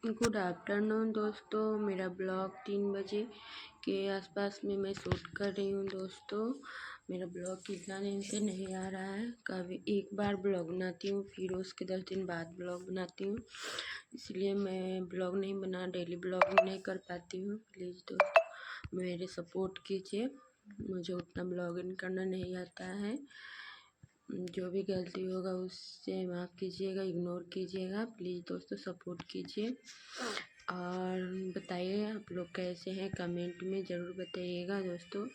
Good afternoon दोस्तों। मेरा blog 3 बजे के आसपास में मैं शूट कर रही हूँ दोस्तों। मेरा ब्लॉग कितना दिन से नहीं आ रहा है। कभी एक बार ब्लॉग बनाती हूँ, फिर उसके 10 दिन बाद ब्लॉग बनाती हूँ, इसलिए मैं ब्लॉग नहीं बना डेली ब्लॉग नहीं कर पाती हूँ। प्लीज़ दोस्तों मेरे सपोर्ट कीजिए, मुझे उतना ब्लॉगिंग करना नहीं आता है। जो भी गलती होगा उससे माफ़ कीजिएगा, इग्नोर कीजिएगा। प्लीज़ दोस्तों सपोर्ट कीजिए और बताइए आप लोग कैसे हैं, कमेंट में ज़रूर बताइएगा दोस्तों।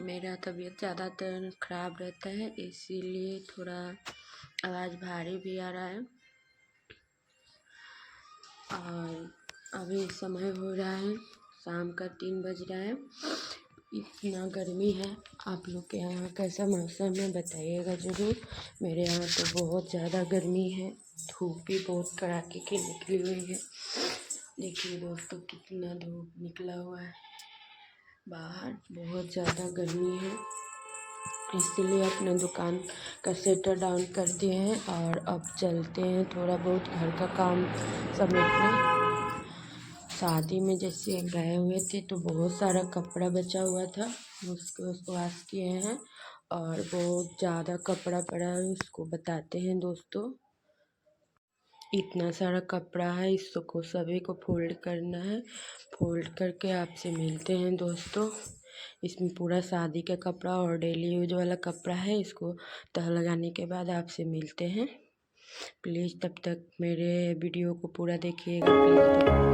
मेरा तबीयत ज़्यादातर ख़राब रहता है, इसीलिए थोड़ा आवाज़ भारी भी आ रहा है। और अभी समय हो रहा है शाम का 3 बज रहा है। इतना गर्मी है। आप लोग के यहाँ कैसा मौसम है बताइएगा ज़रूर। मेरे यहाँ तो बहुत ज़्यादा गर्मी है, धूप भी बहुत कड़ाके की निकली हुई है। देखिए दोस्तों कितना धूप निकला हुआ है, बाहर बहुत ज़्यादा गर्मी है, इसलिए अपने दुकान का शटर डाउन कर दिए हैं और अब चलते हैं थोड़ा बहुत घर का काम समेटने। शादी में जैसे गए हुए थे तो बहुत सारा कपड़ा बचा हुआ था, उसको वॉश किए हैं और बहुत ज़्यादा कपड़ा पड़ा है, उसको बताते हैं दोस्तों। इतना सारा कपड़ा है, इसको सभी को फोल्ड करना है। फोल्ड करके आपसे मिलते हैं दोस्तों। इसमें पूरा शादी का कपड़ा और डेली यूज वाला कपड़ा है, इसको तह लगाने के बाद आपसे मिलते हैं। प्लीज़ तब तक मेरे वीडियो को पूरा देखिएगा प्लीज़।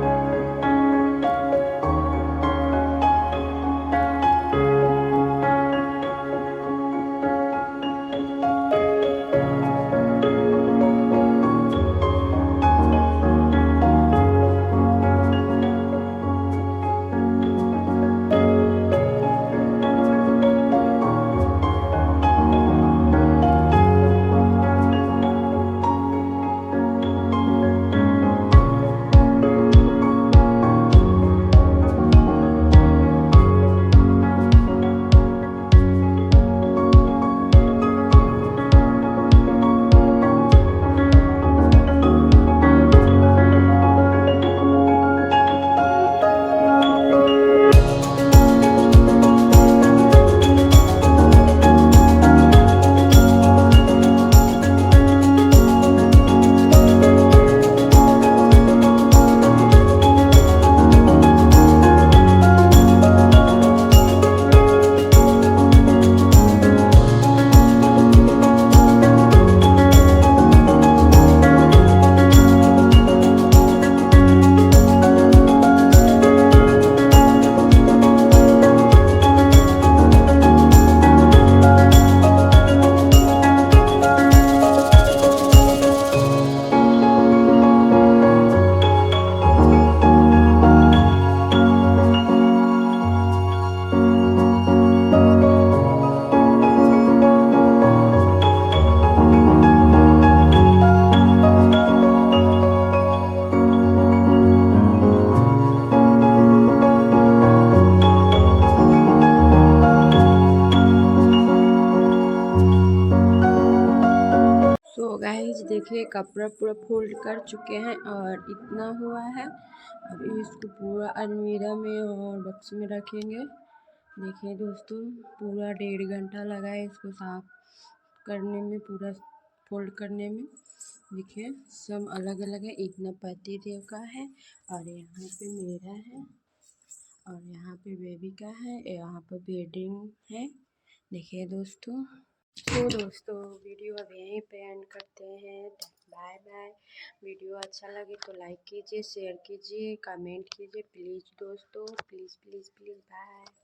तो गाइस देखिए कपड़ा पूरा फोल्ड कर चुके हैं और इतना हुआ है। अब इसको पूरा अलमीरा में और बक्स में रखेंगे। देखिए दोस्तों पूरा 1.5 घंटा लगा है इसको साफ करने में, पूरा फोल्ड करने में। देखिए सब अलग अलग है, इतना पति देव का है और यहाँ पे मेरा है और यहाँ पे बेबी का है, यहाँ पे वेडिंग है। देखिए दोस्तों। तो दोस्तों वीडियो अब यहीं पे एंड करते हैं। Bye bye. वीडियो अच्छा लगे तो लाइक कीजिए, शेयर कीजिए, कमेंट कीजिए प्लीज़ दोस्तों। Please please please bye.